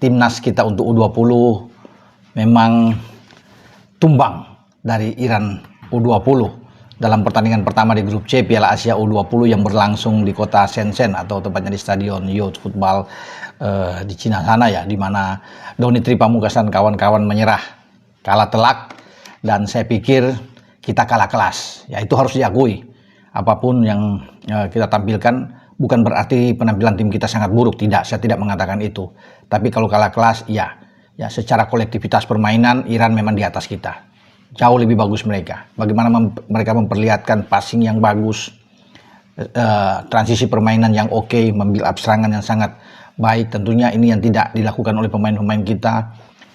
timnas kita untuk U20 memang tumbang dari Iran U20 dalam pertandingan pertama di grup C Piala Asia U20 yang berlangsung di kota Shenzhen atau tepatnya di Stadion Youth Football di Cina sana ya, di mana Doni Tripamukas dan kawan-kawan menyerah, kalah telak, dan saya pikir kita kalah kelas. Ya, itu harus diakui. Apapun yang kita tampilkan bukan berarti penampilan tim kita sangat buruk, tidak, saya tidak mengatakan itu. Tapi kalau kalah kelas, ya secara kolektivitas permainan Iran memang di atas kita. Jauh lebih bagus mereka. Bagaimana mereka memperlihatkan passing yang bagus, transisi permainan yang oke, membuild up serangan yang sangat baik. Tentunya ini yang tidak dilakukan oleh pemain-pemain kita.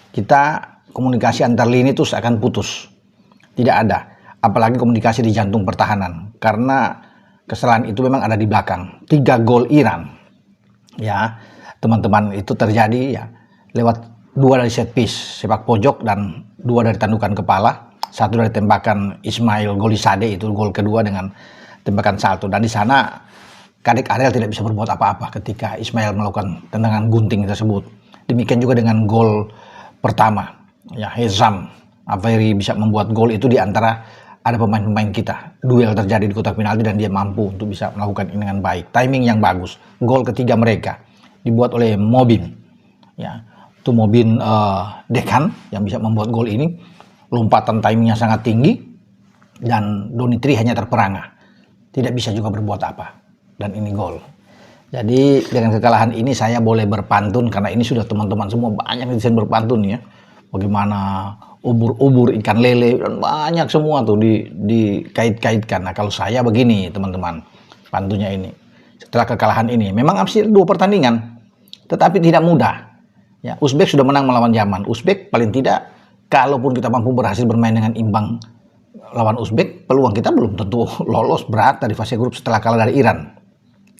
Kita komunikasi antar lini itu seakan putus. Tidak ada. Apalagi komunikasi di jantung pertahanan. Karena kesalahan itu memang ada di belakang. 3 gol Iran, ya teman-teman, itu terjadi ya lewat 2 dari set piece sepak pojok dan 2 dari tandukan kepala, 1 dari tembakan Ismail Golisade, itu gol kedua dengan tembakan salto. Dan di sana Kadek Ariel tidak bisa berbuat apa-apa ketika Ismail melakukan tendangan gunting tersebut. Demikian juga dengan gol pertama, ya Hezam Avery bisa membuat gol itu di antara ada pemain-pemain kita. Duel terjadi di kotak penalti dan dia mampu untuk bisa melakukan ini dengan baik. Timing yang bagus. Gol ketiga mereka dibuat oleh Mobin. Ya, itu Mobin Dekan yang bisa membuat gol ini. Lompatan timingnya sangat tinggi dan Donitri hanya terperangah. Tidak bisa juga berbuat apa. Dan ini gol. Jadi dengan kekalahan ini saya boleh berpantun karena ini sudah teman-teman semua banyak netizen berpantun ya. Bagaimana ubur-ubur ikan lele dan banyak semua tuh dikait-kaitkan. Nah, kalau saya begini teman-teman, pantunnya ini setelah kekalahan ini memang habis 2 pertandingan tetapi tidak mudah ya. Uzbek sudah menang melawan Yaman. Uzbek paling tidak, kalaupun kita mampu berhasil bermain dengan imbang lawan Uzbek, peluang kita belum tentu lolos berat dari fase grup setelah kalah dari Iran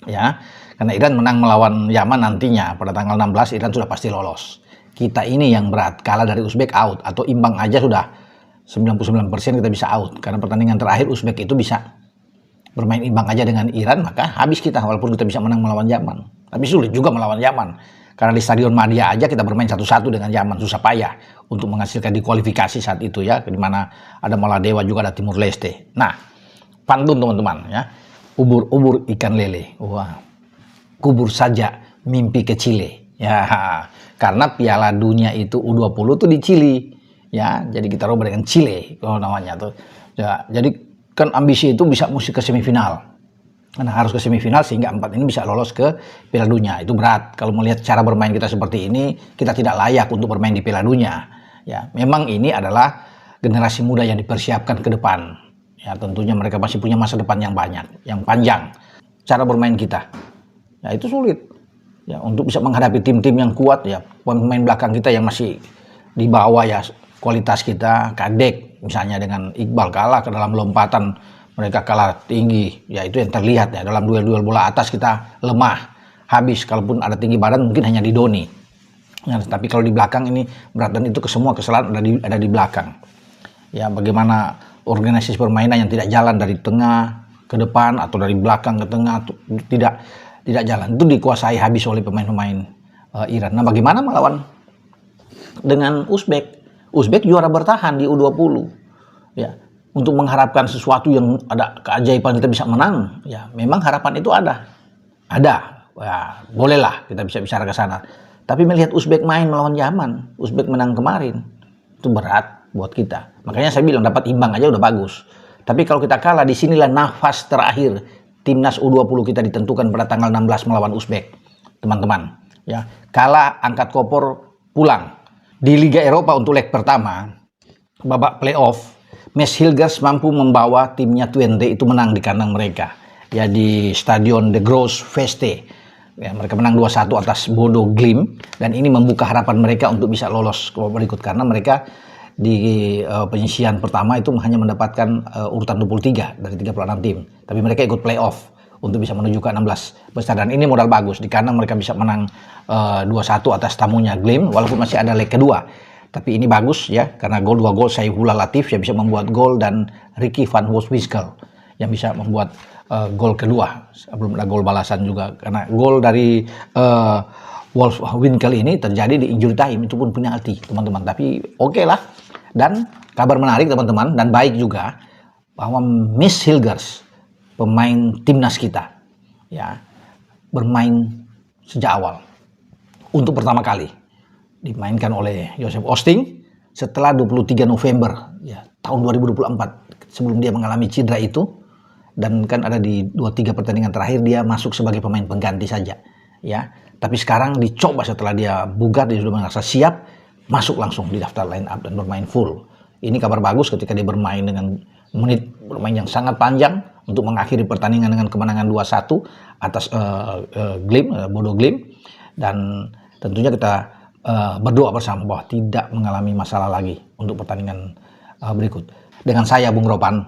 ya, karena Iran menang melawan Yaman nantinya pada tanggal 16, Iran sudah pasti lolos. Kita ini yang berat, kalah dari Uzbek out, atau imbang aja sudah 99% kita bisa out. Karena pertandingan terakhir Uzbek itu bisa bermain imbang aja dengan Iran, maka habis kita, walaupun kita bisa menang melawan Yaman. Tapi sulit juga melawan Yaman. Karena di Stadion Madia aja kita bermain 1-1 dengan Yaman, susah payah untuk menghasilkan dikualifikasi saat itu ya, di mana ada Maladewa juga, ada Timur Leste. Nah, pantun teman-teman ya, ubur-ubur ikan lele, wah, kubur saja mimpi kecil ya. Karena Piala Dunia itu U20 tuh di Chili ya, jadi kita rubah dengan Chile kalau namanya tuh ya. Jadi kan ambisi itu mesti ke semifinal, karena harus ke semifinal sehingga 4 ini bisa lolos ke Piala Dunia. Itu berat. Kalau melihat cara bermain kita seperti ini, kita tidak layak untuk bermain di Piala Dunia ya. Memang ini adalah generasi muda yang dipersiapkan ke depan ya, tentunya mereka masih punya masa depan yang banyak, yang panjang. Cara bermain kita ya itu sulit ya, untuk bisa menghadapi tim-tim yang kuat ya. Pemain belakang kita yang masih di bawah ya kualitas kita, Kadek misalnya dengan Iqbal kalah ke dalam lompatan, mereka kalah tinggi ya, itu yang terlihat ya. Dalam duel-duel bola atas kita lemah habis, kalaupun ada tinggi badan mungkin hanya di Doni ya, tapi kalau di belakang ini berat, dan itu semua kesalahan ada di belakang ya. Bagaimana organisasi permainan yang tidak jalan dari tengah ke depan atau dari belakang ke tengah, tidak jalan, itu dikuasai habis oleh pemain-pemain Iran. Nah, bagaimana melawan dengan Uzbek? Uzbek juara bertahan di U20 ya. Untuk mengharapkan sesuatu yang ada keajaiban kita bisa menang ya, memang harapan itu ada ya, bolehlah kita bisa bicara ke sana. Tapi melihat Uzbek main melawan Yaman, Uzbek menang kemarin, itu berat buat kita. Makanya saya bilang dapat imbang aja udah bagus. Tapi kalau kita kalah, disinilah nafas terakhir timnas U20 kita ditentukan pada tanggal 16 melawan Uzbek, teman-teman ya. Kalah, angkat koper, pulang. Di Liga Eropa untuk leg pertama babak playoff, Mes Hilgers mampu membawa timnya Twente itu menang di kandang mereka ya, di Stadion De Groot Veste ya. Mereka menang 2-1 atas Bodo Glimt, dan ini membuka harapan mereka untuk bisa lolos ke babak berikut, karena mereka di penyisian pertama itu hanya mendapatkan urutan 23 dari 36 tim, tapi mereka ikut playoff untuk bisa menuju ke 16 besar, dan ini modal bagus. Di kandang mereka bisa menang 2-1 atas tamunya Glimt, walaupun masih ada leg kedua. Tapi ini bagus ya, karena 2 gol Saifullah Latif yang bisa membuat gol, dan Ricky van Wolfswinkel yang bisa membuat gol kedua. Belum ada gol balasan juga, karena gol dari Wolves win kali ini terjadi di injury time, itu pun penalti teman-teman. Tapi oke lah. Dan kabar menarik teman-teman dan baik juga bahwa Miss Hilgers, pemain timnas kita, ya bermain sejak awal untuk pertama kali dimainkan oleh Joseph Osting setelah 23 November ya tahun 2024 sebelum dia mengalami cedera itu, dan kan ada di 2-3 pertandingan terakhir dia masuk sebagai pemain pengganti saja ya. Tapi sekarang dicoba setelah dia bugar, dia sudah merasa siap, masuk langsung di daftar line up dan bermain full. Ini kabar bagus ketika dia bermain dengan menit bermain yang sangat panjang untuk mengakhiri pertandingan dengan kemenangan 2-1 atas Bodo Glimt. Dan tentunya kita berdoa bersama bahwa tidak mengalami masalah lagi untuk pertandingan berikut. Dengan saya Bung Ropan,